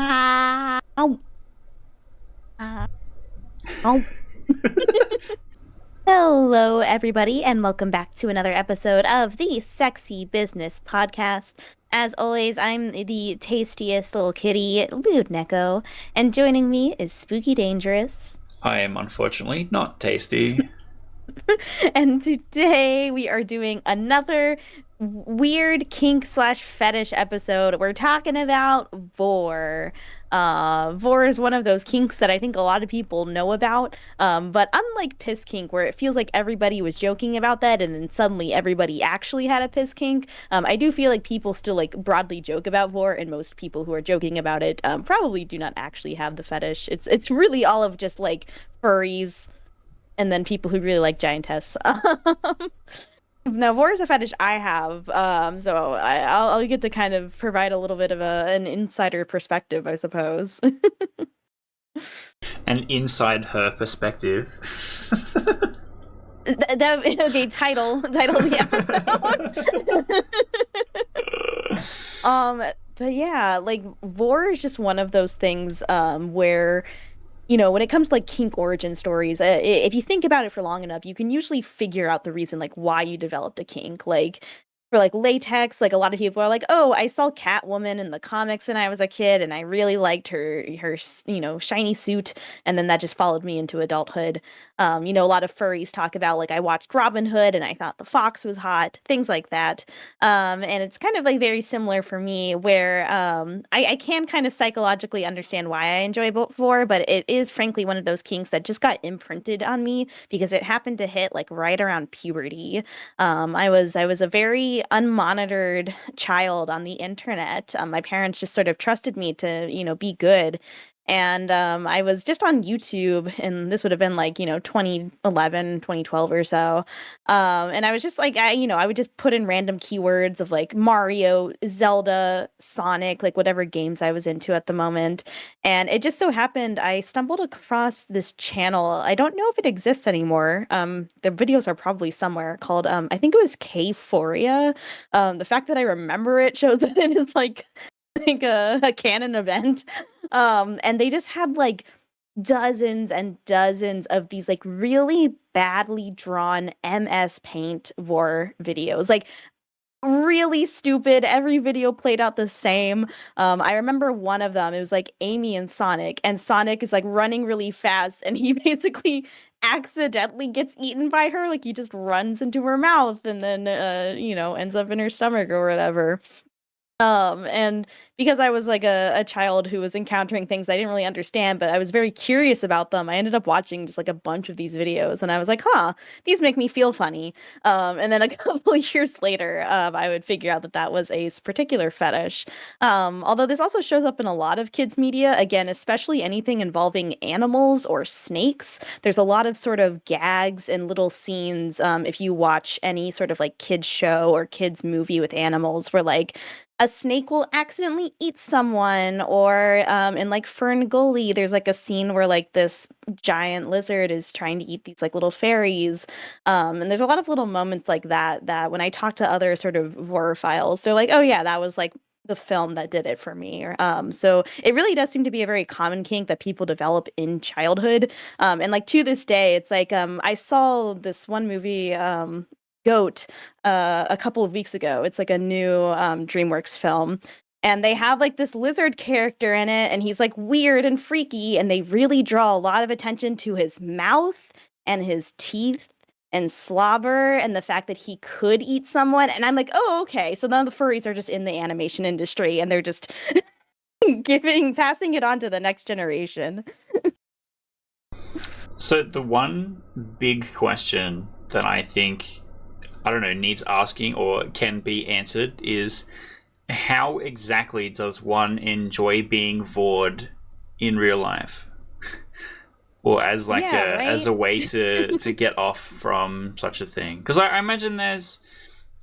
Ow. Ow. Hello, everybody, and welcome back to another episode of the Sexy Business Podcast. As always, I'm the tastiest little kitty, Lewd Neko, and joining me is Spooky Dangerous. I am unfortunately not tasty. And today we are doing another weird kink slash fetish episode. We're talking about vor. Vor is one of those kinks that I think a lot of people know about. But unlike piss kink, where it feels like everybody was joking about that, and then suddenly everybody actually had a piss kink, I do feel like people still like broadly joke about vor, and most people who are joking about it probably do not actually have the fetish. It's really all of just like furries and then people who really like giantess. Now, vor is a fetish I have, so I'll get to kind of provide a little bit of an insider perspective, I suppose. And inside her perspective. Okay, title of the episode. But yeah, like vor is just one of those things, where when it comes to like kink origin stories, if you think about it for long enough, you can usually figure out the reason like why you developed a kink. Like for like latex, like a lot of people are like, "Oh, I saw Catwoman in the comics when I was a kid, and I really liked her shiny suit, and then that just followed me into adulthood." A lot of furries talk about like I watched Robin Hood and I thought the fox was hot, things like that. And it's kind of like very similar for me, where I can kind of psychologically understand why I enjoy vor, but it is frankly one of those kinks that just got imprinted on me because it happened to hit like right around puberty. I was a very unmonitored child on the internet. My parents just sort of trusted me to, be good. And I was just on YouTube, and this would have been like, 2011, 2012 or so. And I was just like, I would just put in random keywords of like Mario, Zelda, Sonic, like whatever games I was into at the moment. And it just so happened I stumbled across this channel. I don't know if it exists anymore. The videos are probably somewhere called, I think it was K-Phoria. The fact that I remember it shows that it is like a canon event. And they just had like dozens and dozens of these like really badly drawn MS Paint vor videos. Like really stupid. Every video played out the same. I remember one of them, it was like Amy and Sonic is like running really fast, and he basically accidentally gets eaten by her. Like he just runs into her mouth and then ends up in her stomach or whatever. And because I was like a child who was encountering things I didn't really understand, but I was very curious about them, I ended up watching just like a bunch of these videos, and I was like, huh, these make me feel funny. And then a couple of years later, I would figure out that that was a particular fetish. Although this also shows up in a lot of kids' media, again, especially anything involving animals or snakes. There's a lot of sort of gags and little scenes, if you watch any sort of like kids show or kids movie with animals, where like a snake will accidentally eat someone, or in like Fern Gully, there's like a scene where like this giant lizard is trying to eat these like little fairies. And there's a lot of little moments like that when I talk to other sort of vorophiles, they're like, oh yeah, that was like the film that did it for me. So it really does seem to be a very common kink that people develop in childhood. And like to this day, it's like I saw this one movie, Goat, a couple of weeks ago. It's like a new DreamWorks film. And they have like this lizard character in it, and he's like weird and freaky, and they really draw a lot of attention to his mouth and his teeth and slobber and the fact that he could eat someone. And I'm like, oh, okay. So now the furries are just in the animation industry, and they're just passing it on to the next generation. So the one big question that I think, I don't know, needs asking or can be answered is, how exactly does one enjoy being vored in real life? Or as like Yeah, as right? a way to get off from such a thing? Because I imagine there's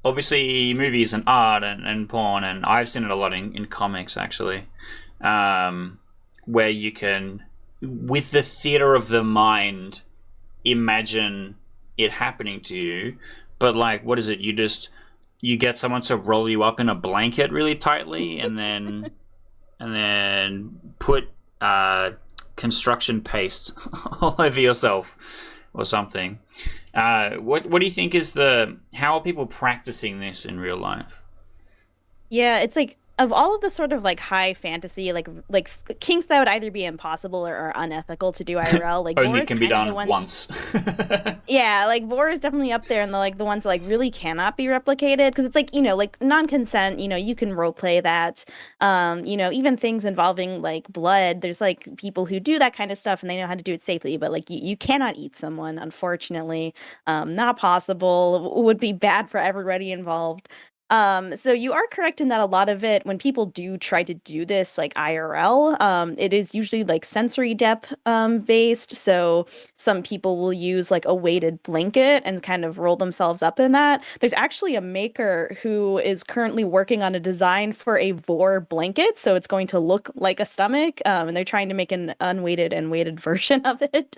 obviously movies and art and porn, and I've seen it a lot in comics actually, where you can, with the theater of the mind, imagine it happening to you. But like, what is it? You get someone to roll you up in a blanket really tightly, and then and then put construction paste all over yourself or something. What do you think is how are people practicing this in real life? Yeah, it's like of all of the sort of like high fantasy like kinks that would either be impossible or unethical to do IRL, like Vor Only is can be kind of the done ones. once. Yeah, like Vor is definitely up there in the like the ones that like really cannot be replicated because it's like, like non-consent, you can role play that. Even things involving like blood, there's like people who do that kind of stuff and they know how to do it safely, but like you cannot eat someone, unfortunately. Not possible, would be bad for everybody involved. So you are correct in that a lot of it, when people do try to do this like IRL, it is usually like sensory depth based. So some people will use like a weighted blanket and kind of roll themselves up in that. There's actually a maker who is currently working on a design for a Vor blanket, so it's going to look like a stomach, and they're trying to make an unweighted and weighted version of it.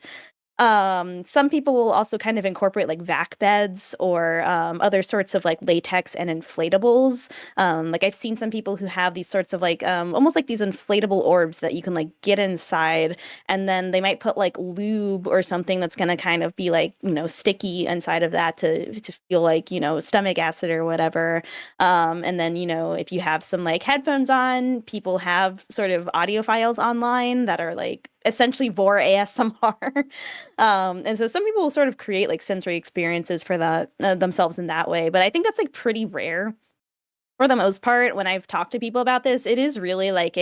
Some people will also kind of incorporate like vac beds or other sorts of like latex and inflatables. Like I've seen some people who have these sorts of like almost like these inflatable orbs that you can like get inside, and then they might put like lube or something that's going to kind of be like sticky inside of that to feel like stomach acid or whatever. And then if you have some like headphones on, people have sort of audio files online that are like essentially Vor ASMR. And so some people will sort of create like sensory experiences for that themselves in that way, but I think that's like pretty rare for the most part. When I've talked to people about this, it is really like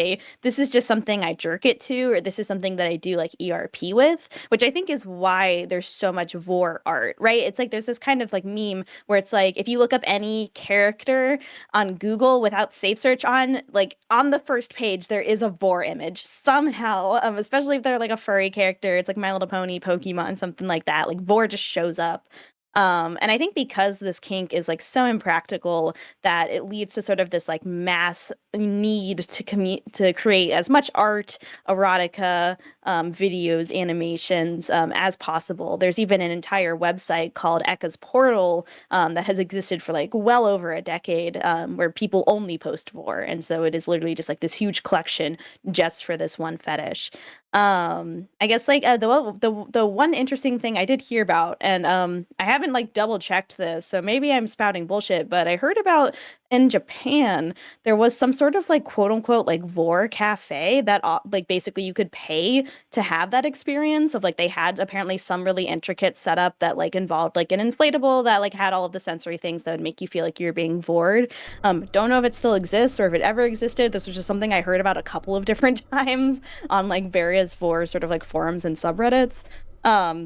this is just something I jerk it to, or this is something that I do like ERP with, which I think is why there's so much Vor art, right? It's like there's this kind of like meme where it's like if you look up any character on Google without safe search on, like on the first page, there is a Vor image somehow, especially if they're like a furry character. It's like My Little Pony, Pokemon, something like that. Like Vor just shows up. And I think because this kink is like so impractical that it leads to sort of this like mass need to create as much art, erotica, videos, animations as possible. There's even an entire website called Eka's Portal that has existed for like well over a decade, where people only post Vor, and so it is literally just like this huge collection just for this one fetish. I guess like the one interesting thing I did hear about, and I haven't like double checked this, so maybe I'm spouting bullshit, but I heard about in Japan there was some sort of like quote unquote like Vor cafe that like basically you could pay to have that experience of like they had apparently some really intricate setup that like involved like an inflatable that like had all of the sensory things that would make you feel like you're being vored. Don't know if it still exists or if it ever existed. This was just something I heard about a couple of different times on like various Vor sort of like forums and subreddits.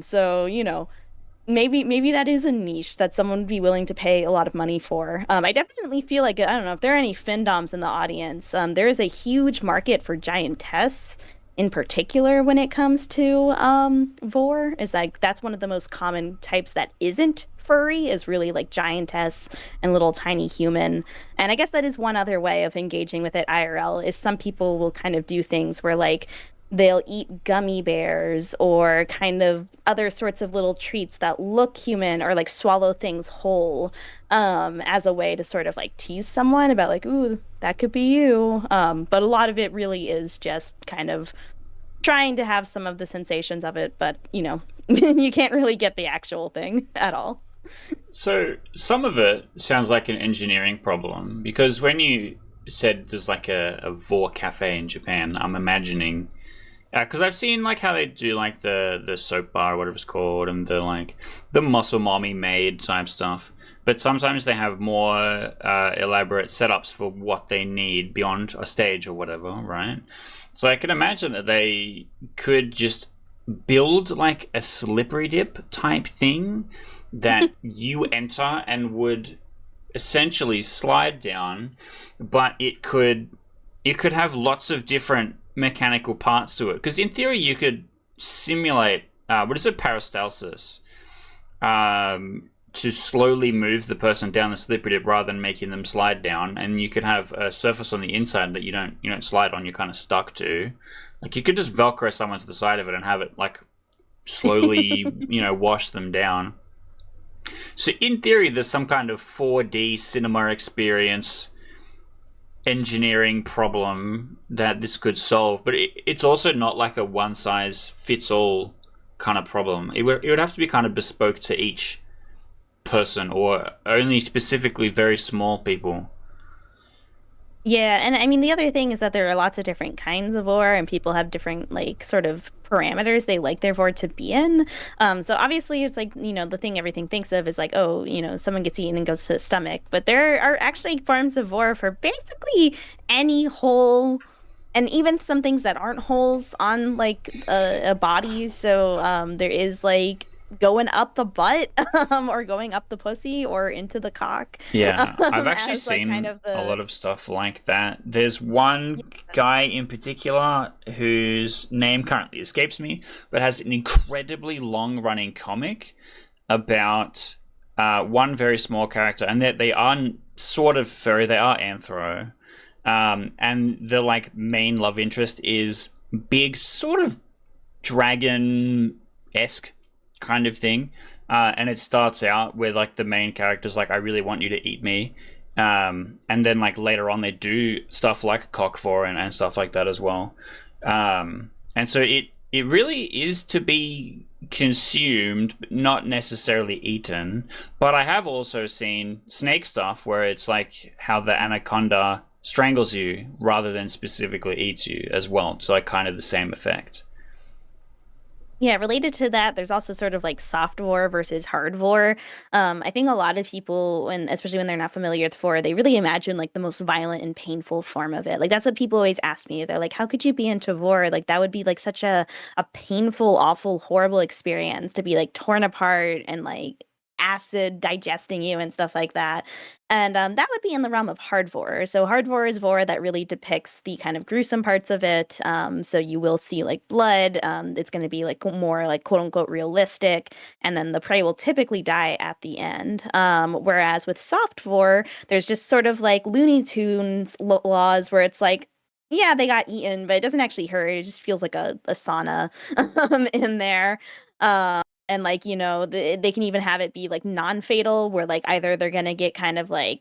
So maybe that is a niche that someone would be willing to pay a lot of money for. I definitely feel like I don't know if there are any findoms in the audience. There is a huge market for giantess in particular when it comes to Vor. Is like that's one of the most common types that isn't furry, is really like giantess and little tiny human. And I guess that is one other way of engaging with it IRL, is some people will kind of do things where like they'll eat gummy bears or kind of other sorts of little treats that look human, or like swallow things whole, as a way to sort of like tease someone about like, ooh, that could be you. But a lot of it really is just kind of trying to have some of the sensations of it, but you can't really get the actual thing at all. So some of it sounds like an engineering problem, because when you said there's like a Vor cafe in Japan, I'm imagining, because I've seen like how they do like the soap bar or whatever it's called, and the like the muscle mommy maid type stuff. But sometimes they have more elaborate setups for what they need beyond a stage or whatever, right? So I can imagine that they could just build like a slippery dip type thing that you enter and would essentially slide down, but it could have lots of different mechanical parts to it. Because in theory, you could simulate what is it, peristalsis, to slowly move the person down the slippery dip rather than making them slide down, and you could have a surface on the inside that you don't slide on. You're kind of stuck to. Like you could just Velcro someone to the side of it and have it like slowly, wash them down. So in theory, there's some kind of 4D cinema experience engineering problem that this could solve, but it's also not like a one size fits all kind of problem. It would have to be kind of bespoke to each person or only specifically very small people. Yeah, and I mean the other thing is that there are lots of different kinds of vor, and people have different like sort of parameters they like their vor to be in. So obviously it's like, the thing everything thinks of is like, oh, someone gets eaten and goes to the stomach. But there are actually forms of vor for basically any hole, and even some things that aren't holes on like a body. So there is like going up the butt, or going up the pussy or into the cock, Yeah, I've actually as like kind seen of a the lot of stuff like that. There's one guy in particular whose name currently escapes me, but has an incredibly long running comic about one very small character, and they are sort of furry, they are anthro. And the like main love interest is big, sort of dragon esque kind of thing. And it starts out with like the main character's like, I really want you to eat me. And then like later on they do stuff like cock for and stuff like that as well. And so it really is to be consumed, not necessarily eaten. But I have also seen snake stuff where it's like how the anaconda strangles you rather than specifically eats you as well. So like kind of the same effect. Yeah, related to that, there's also sort of like soft vor versus hard vor. I think a lot of people, when especially when they're not familiar with vor, they really imagine like the most violent and painful form of it. Like that's what people always ask me. They're like, "How could you be into vor? Like that would be like such a painful, awful, horrible experience to be like torn apart and like acid digesting you and stuff like that." And that would be in the realm of hard vor. So hard vor is vor that really depicts the kind of gruesome parts of it. So you will see like blood. It's going to be like more like quote unquote realistic, and then the prey will typically die at the end. Whereas with soft vor, there's just sort of like Looney Tunes laws where it's like, yeah, they got eaten, but it doesn't actually hurt. It just feels like a sauna in there. And like, they can even have it be like non-fatal, where like either they're gonna get kind of like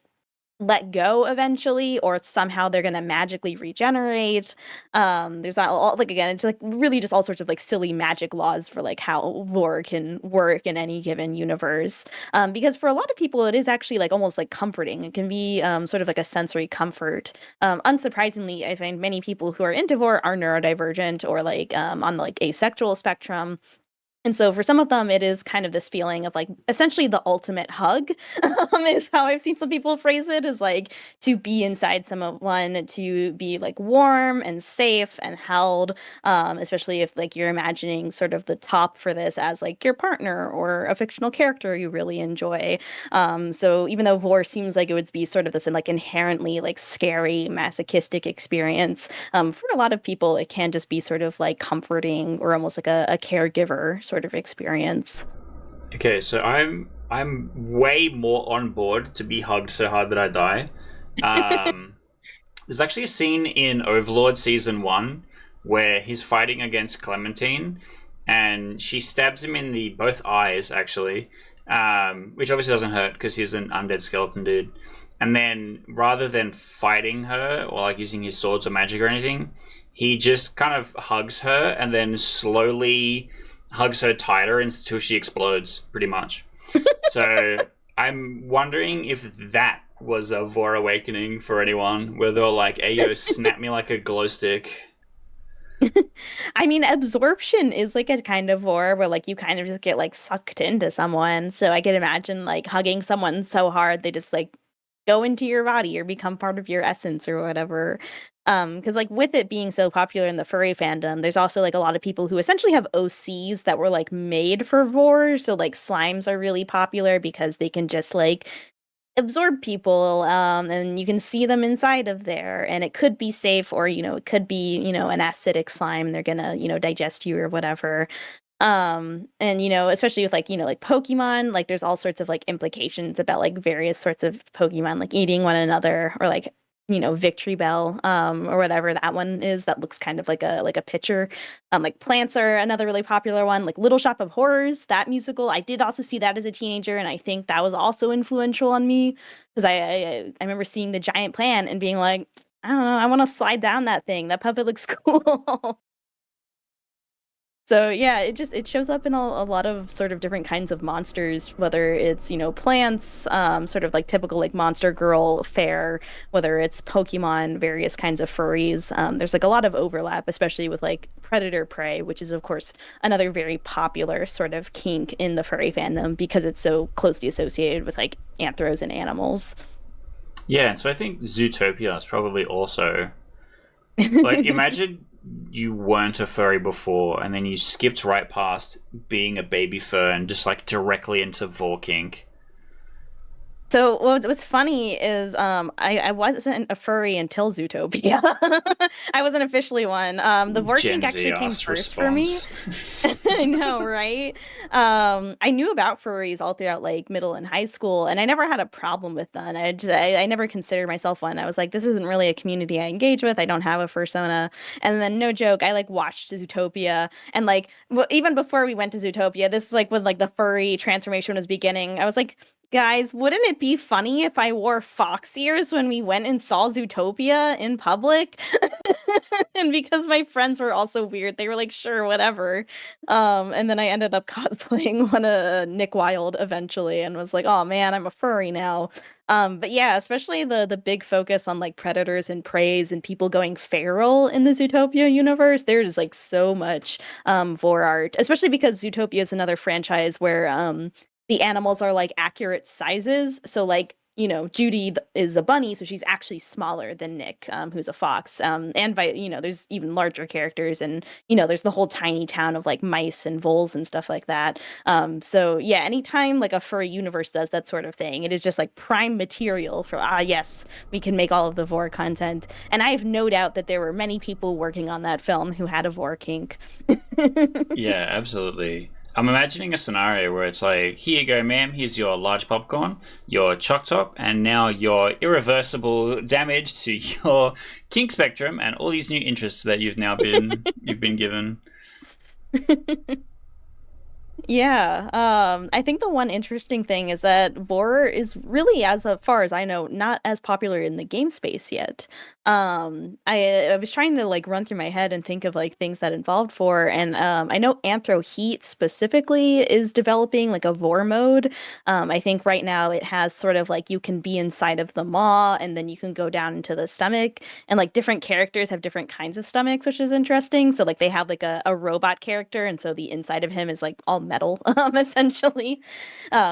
let go eventually, or somehow they're gonna magically regenerate. There's not all like, again, it's like really just all sorts of like silly magic laws for like how lore can work in any given universe. Because for a lot of people, it is actually like almost like comforting. It can be sort of like a sensory comfort. Unsurprisingly, I find many people who are into lore are neurodivergent or like on the like asexual spectrum. And so for some of them, it is kind of this feeling of like essentially the ultimate hug, is how I've seen some people phrase it, is like to be inside someone, to be like warm and safe and held, especially if like you're imagining sort of the top for this as like your partner or a fictional character you really enjoy. So even though war seems like it would be sort of this like inherently like scary masochistic experience, for a lot of people, it can just be sort of like comforting or almost like a caregiver sort of experience. Okay, so I'm way more on board to be hugged so hard that I die. Um, there's actually a scene in Overlord season one where he's fighting against Clementine, and she stabs him in the both eyes actually, which obviously doesn't hurt because he's an undead skeleton dude. And then rather than fighting her or like using his swords or magic or anything, he just kind of hugs her and then slowly hugs her tighter until she explodes, pretty much. So I'm wondering if that was a Vor awakening for anyone, where they're like, "Hey, yo, snap me like a glow stick." I mean, absorption is like a kind of war where like you kind of just get like sucked into someone. So I can imagine like hugging someone so hard they just like go into your body or become part of your essence or whatever. Because like with it being so popular in the furry fandom, there's also like a lot of people who essentially have OCs that were like made for vor. So like slimes are really popular because they can just like absorb people, and you can see them inside of there, and it could be safe, or it could be an acidic slime. They're gonna digest you or whatever. And especially with like like Pokemon, like there's all sorts of like implications about like various sorts of Pokemon like eating one another, or like Victory Bell, or whatever that one is that looks kind of like a pitcher. Like plants are another really popular one, like Little Shop of Horrors, that musical. I did also see that as a teenager, and I think that was also influential on me because I remember seeing the giant plant and being like, I don't know. I want to slide down that thing. That puppet looks cool. So yeah, it shows up in a lot of sort of different kinds of monsters, whether it's, plants, sort of like typical like monster girl fare, whether it's Pokemon, various kinds of furries. There's like a lot of overlap, especially with like predator prey, which is of course another very popular sort of kink in the furry fandom because it's so closely associated with like anthros and animals. Yeah, and so I think Zootopia is probably also like, imagine you weren't a furry before, and then you skipped right past being a baby fur and just like directly into vor kink. So what's funny is I wasn't a furry until Zootopia. I wasn't officially one. The Gen Vorkink Z actually came ass first for me. response. I know, right? I knew about furries all throughout like middle and high school, and I never had a problem with them. I never considered myself one. I was like, this isn't really a community I engage with. I don't have a fursona. And then no joke, I like watched Zootopia, and like even before we went to Zootopia, this is like when like the furry transformation was beginning. I was like, guys, wouldn't it be funny if I wore fox ears when we went and saw Zootopia in public? And because my friends were also weird, they were like, sure, whatever. And then I ended up cosplaying one Nick Wilde eventually and was like, oh man, I'm a furry now. But yeah, especially the big focus on like predators and preys and people going feral in the Zootopia universe. There's like so much vor art, especially because Zootopia is another franchise where the animals are like accurate sizes. So like, Judy is a bunny, so she's actually smaller than Nick, who's a fox. And there's even larger characters, and there's the whole tiny town of like mice and voles and stuff like that. So yeah, anytime like a furry universe does that sort of thing, it is just like prime material for yes, we can make all of the vor content. And I have no doubt that there were many people working on that film who had a vor kink. Yeah, absolutely. I'm imagining a scenario where it's like, here you go, ma'am, here's your large popcorn, your choc top, and now your irreversible damage to your kink spectrum and all these new interests that you've been given. Yeah, I think the one interesting thing is that vor is really, as far as I know, not as popular in the game space yet. I was trying to like run through my head and think of like things that involved vor, and I know Anthro Heat specifically is developing like a vor mode. I think right now it has sort of like you can be inside of the maw, and then you can go down into the stomach, and like different characters have different kinds of stomachs, which is interesting. So like they have like a robot character, and so the inside of him is like all metal, essentially,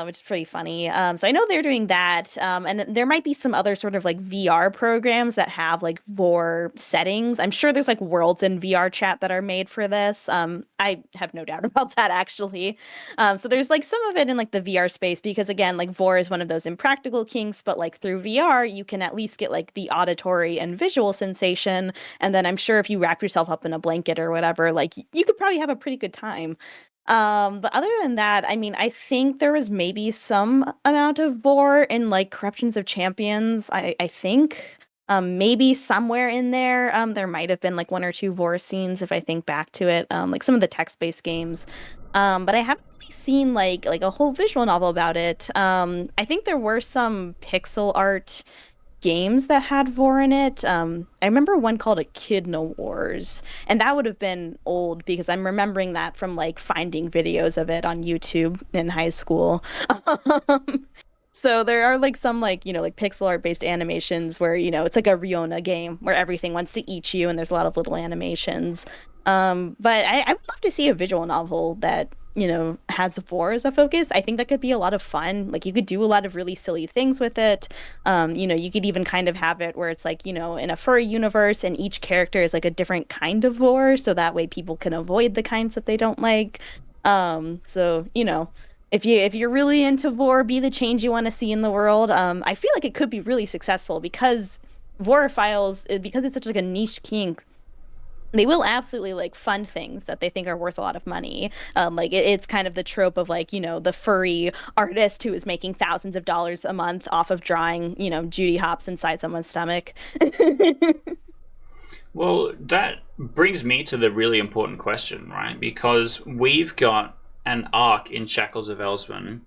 which is pretty funny. So I know they're doing that, and there might be some other sort of like VR programs that have like vor settings. I'm sure there's like worlds in VR chat that are made for this. I have no doubt about that actually. So there's like some of it in like the VR space because again, like vor is one of those impractical kinks, but like through VR, you can at least get like the auditory and visual sensation. And then I'm sure if you wrap yourself up in a blanket or whatever, like you could probably have a pretty good time. But other than that, I mean, I think there was maybe some amount of vor in like Corruptions of Champions. I think maybe somewhere in there, there might have been like one or two vor scenes if I think back to it, like some of the text-based games. But I haven't really seen like a whole visual novel about it. I think there were some pixel art games that had vor in it. I remember one called Echidna Wars, and that would have been old because I'm remembering that from like finding videos of it on YouTube in high school. Um, so there are like some like, like pixel art based animations where, it's like a Riona game where everything wants to eat you and there's a lot of little animations. But I would love to see a visual novel that, has vor as a focus. I think that could be a lot of fun. Like you could do a lot of really silly things with it. You could even kind of have it where it's like, in a furry universe and each character is like a different kind of vor, so that way people can avoid the kinds that they don't like. So, if you're really into vor, be the change you want to see in the world. I feel like it could be really successful because vorophiles, because it's such like a niche kink, they will absolutely like fund things that they think are worth a lot of money. Like it's kind of the trope of like, the furry artist who is making thousands of dollars a month off of drawing, Judy Hopps inside someone's stomach. Well, that brings me to the really important question, right? Because we've got an arc in Shackles of Elswyn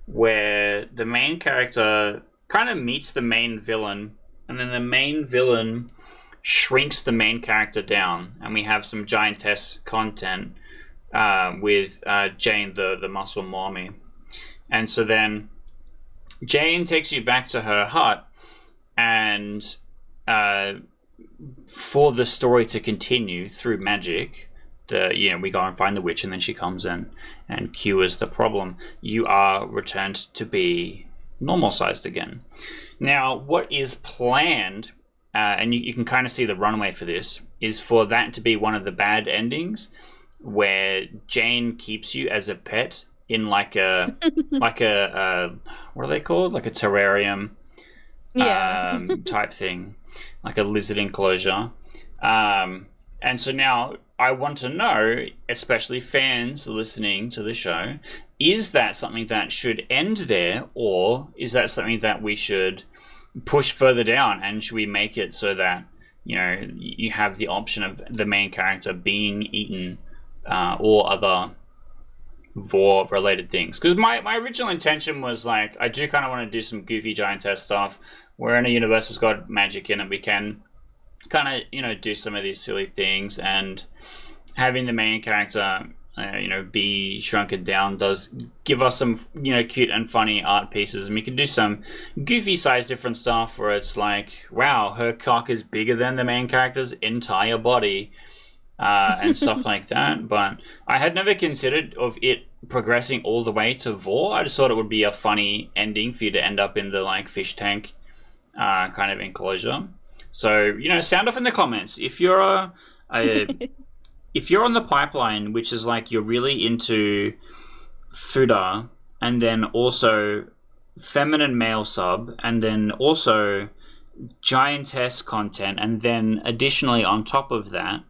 where the main character kind of meets the main villain, and then the main villain shrinks the main character down, and we have some giantess content with Jane, the muscle mommy. And so then Jane takes you back to her hut, and for the story to continue through magic, we go and find the witch, and then she comes in and cures the problem. You are returned to be normal sized again. Now, what is planned, and you can kind of see the runway for this, is for that to be one of the bad endings, where Jane keeps you as a pet in like a what are they called? Like a terrarium, type thing, like a lizard enclosure. And so now I want to know, especially fans listening to the show, is that something that should end there, or is that something that we should push further down, and should we make it so that you have the option of the main character being eaten, or other vor related things? Because my original intention was like, I do kind of want to do some goofy giantess stuff. We're in a universe that's got magic in it. We can kind of do some of these silly things, and having the main character be shrunken down does give us some cute and funny art pieces, and we can do some goofy size different stuff where it's like, wow, her cock is bigger than the main character's entire body, and stuff like that. But I had never considered of it progressing all the way to vor. I just thought it would be a funny ending for you to end up in the like fish tank kind of enclosure. So sound off in the comments if you're if you're on the pipeline, which is like you're really into Fuda, and then also feminine male sub, and then also giantess content, and then additionally on top of that,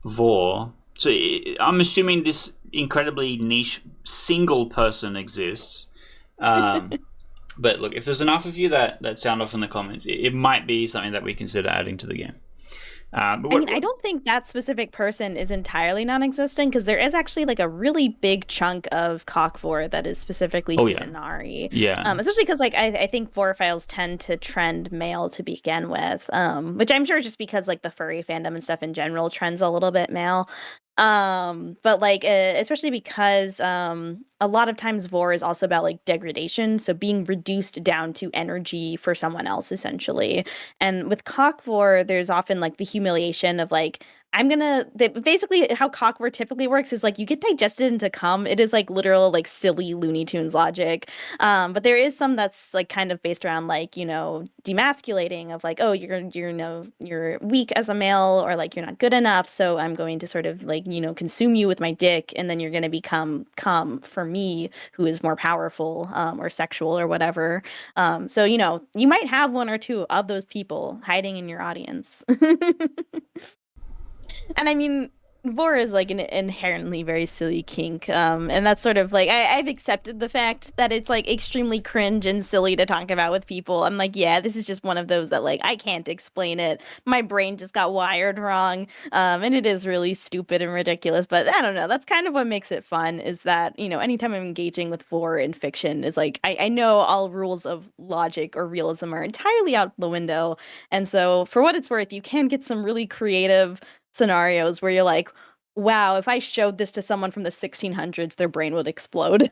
vor. So I'm assuming this incredibly niche single person exists. But look, if there's enough of you that sound off in the comments, it might be something that we consider adding to the game. I don't think that specific person is entirely non-existent, because there is actually like a really big chunk of cockvore that is specifically Futanari. Yeah. Especially because like I think vorophiles tend to trend male to begin with, which I'm sure is just because like the furry fandom and stuff in general trends a little bit male. But like especially because a lot of times vor is also about like degradation, so being reduced down to energy for someone else essentially. And with cockvore, there's often like the humiliation of like, basically how cockvore typically works is like you get digested into cum. It is like literal like silly Looney Tunes logic. But there is some that's like kind of based around like, demasculating of like, oh, you're weak as a male, or like you're not good enough, so I'm going to sort of like, consume you with my dick, and then you're going to become cum for me, who is more powerful, or sexual or whatever. So, you might have one or two of those people hiding in your audience. And I mean, vor is like an inherently very silly kink, and that's sort of like I've accepted the fact that it's like extremely cringe and silly to talk about with people. I'm like, yeah, this is just one of those that like I can't explain it. My brain just got wired wrong, and it is really stupid and ridiculous. But I don't know. That's kind of what makes it fun. Is that anytime I'm engaging with vor in fiction, is like I know all rules of logic or realism are entirely out the window, and so for what it's worth, you can get some really creative scenarios where you're like, wow, if I showed this to someone from the 1600s, their brain would explode.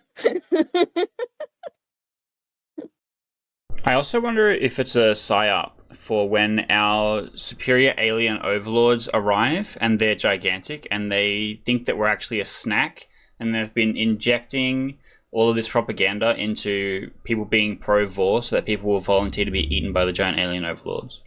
I also wonder if it's a psyop for when our superior alien overlords arrive and they're gigantic and they think that we're actually a snack, and they've been injecting all of this propaganda into people being pro-vor so that people will volunteer to be eaten by the giant alien overlords.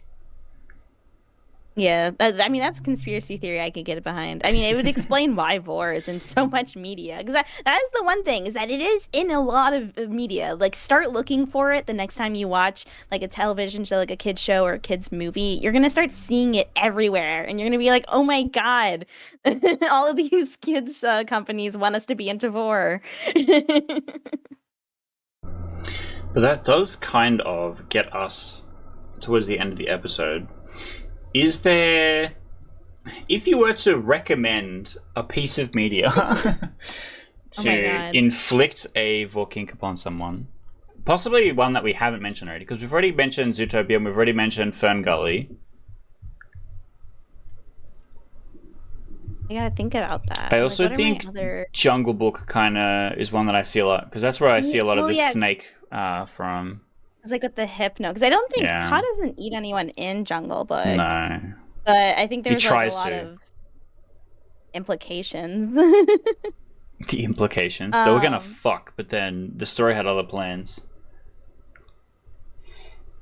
Yeah, I mean, that's conspiracy theory I could get behind. I mean, it would explain why vor is in so much media. Because that is the one thing, is that it is in a lot of media. Like, start looking for it the next time you watch, like, a television show, like a kid's show or a kid's movie. You're going to start seeing it everywhere. And you're going to be like, oh my God, all of these kids' companies want us to be into vor. But that does kind of get us towards the end of the episode. Is there, if you were to recommend a piece of media to inflict a vor kink upon someone, possibly one that we haven't mentioned already, because we've already mentioned Zootopia and we've already mentioned Fern Gully, I gotta think about I that. Like, also what are my think other? Jungle Book kind of is one that I see a lot because that's where I see a lot of Well, this yeah, snake from. it's like with the hypno, because I don't think Yeah, Ka doesn't eat anyone in Jungle Book, no, but I think he there's like a tries lot to. of implications. The implications. They were gonna Um, fuck, but then the story had other plans.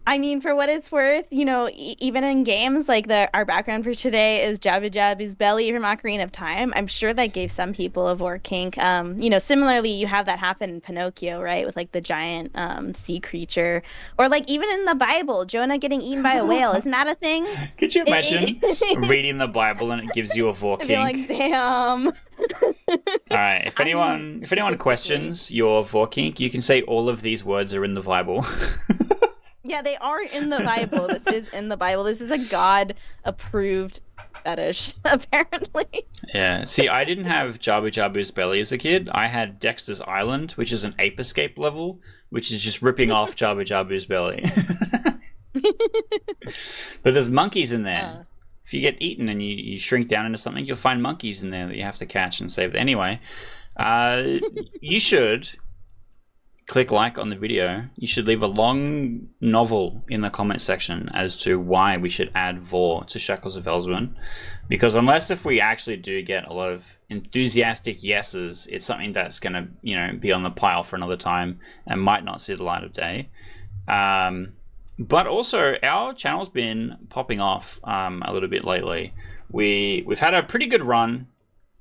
I mean, for what it's worth, even in games, like our background for today is Jabba Jabba's belly from Ocarina of Time. I'm sure that gave some people a vor kink. Similarly, you have that happen in Pinocchio, right, with like the giant sea creature, or like even in the Bible, Jonah getting eaten by a whale. Isn't that a thing? Could you imagine It, reading the Bible and it gives you a vor I'd be like, kink? damn. All right. If I mean, anyone statistically. questions your vor kink, you can say all of these words are in the Bible. Yeah, they are in the Bible. This is in the Bible. This is a God approved fetish, apparently. Yeah. See, I didn't have Jabu Jabu's belly as a kid. I had Dexter's Island, which is an ape escape level, which is just ripping off Jabu Jabu's belly. But there's monkeys in there. Uh, If you get eaten and you shrink down into something, you'll find monkeys in there that you have to catch and save. Anyway, uh, you should click like on the video. You should leave a long novel in the comment section as to why we should add Vor to Shackles of Elswyn. Because unless if we actually do get a lot of enthusiastic yeses, it's something that's going to be on the pile for another time and might not see the light of day. But also, our channel's been popping off a little bit lately. We've had a pretty good run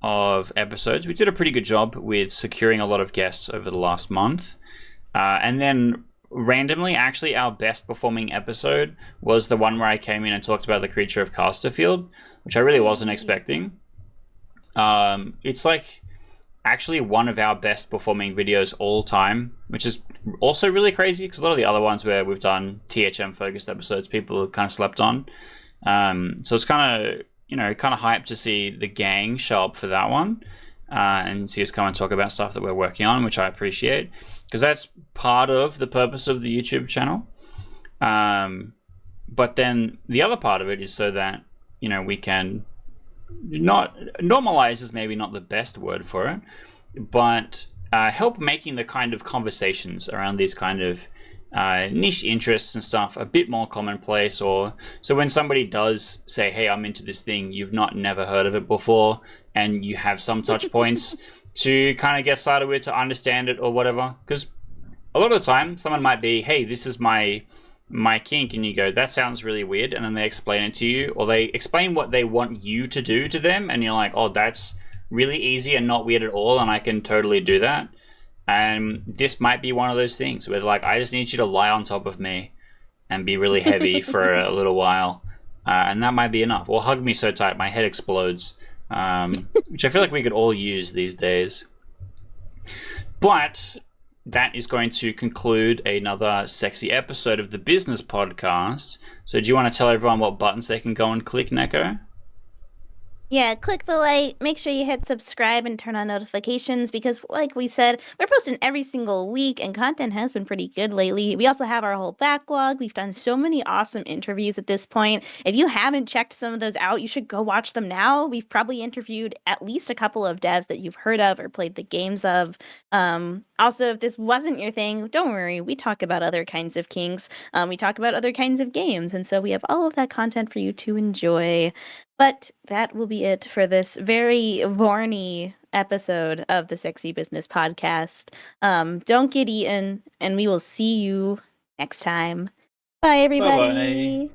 of episodes. We did a pretty good job with securing a lot of guests over the last month. And then randomly, actually, our best performing episode was the one where I came in and talked about the creature of Casterfield, which I really wasn't expecting. It's like actually one of our best performing videos all time, which is also really crazy because a lot of the other ones where we've done THM focused episodes, people have kind of slept on. So it's kind of hyped to see the gang show up for that one and see us come and talk about stuff that we're working on, which I appreciate because that's part of the purpose of the YouTube channel. But then the other part of it is so that we can not normalize is maybe not the best word for it, but help making the kind of conversations around these kind of niche interests and stuff a bit more commonplace. Or so when somebody does say, hey, I'm into this thing, you've never heard of it before, and you have some touch points to kind of get started with, to understand it or whatever. Because a lot of the time someone might be, hey, this is my kink, and you go, that sounds really weird, and then they explain it to you, or they explain what they want you to do to them, and you're like, oh, that's really easy and not weird at all, and I can totally do that. And this might be one of those things where like, I just need you to lie on top of me and be really heavy for a little while, and that might be enough. Or hug me so tight my head explodes, which I feel like we could all use these days. But that is going to conclude another sexy episode of the Business Podcast. So do you want to tell everyone what buttons they can go and click, Neko? Yeah, click the like, make sure you hit subscribe and turn on notifications because, like we said, we're posting every single week and content has been pretty good lately. We also have our whole backlog. We've done so many awesome interviews at this point. If you haven't checked some of those out, you should go watch them now. We've probably interviewed at least a couple of devs that you've heard of or played the games of. Also, if this wasn't your thing, don't worry. We talk about other kinds of kinks. We talk about other kinds of games. And so we have all of that content for you to enjoy. But that will be it for this very horny episode of the Sexy Business Podcast. Don't get eaten, and we will see you next time. Bye, Bye bye. everybody.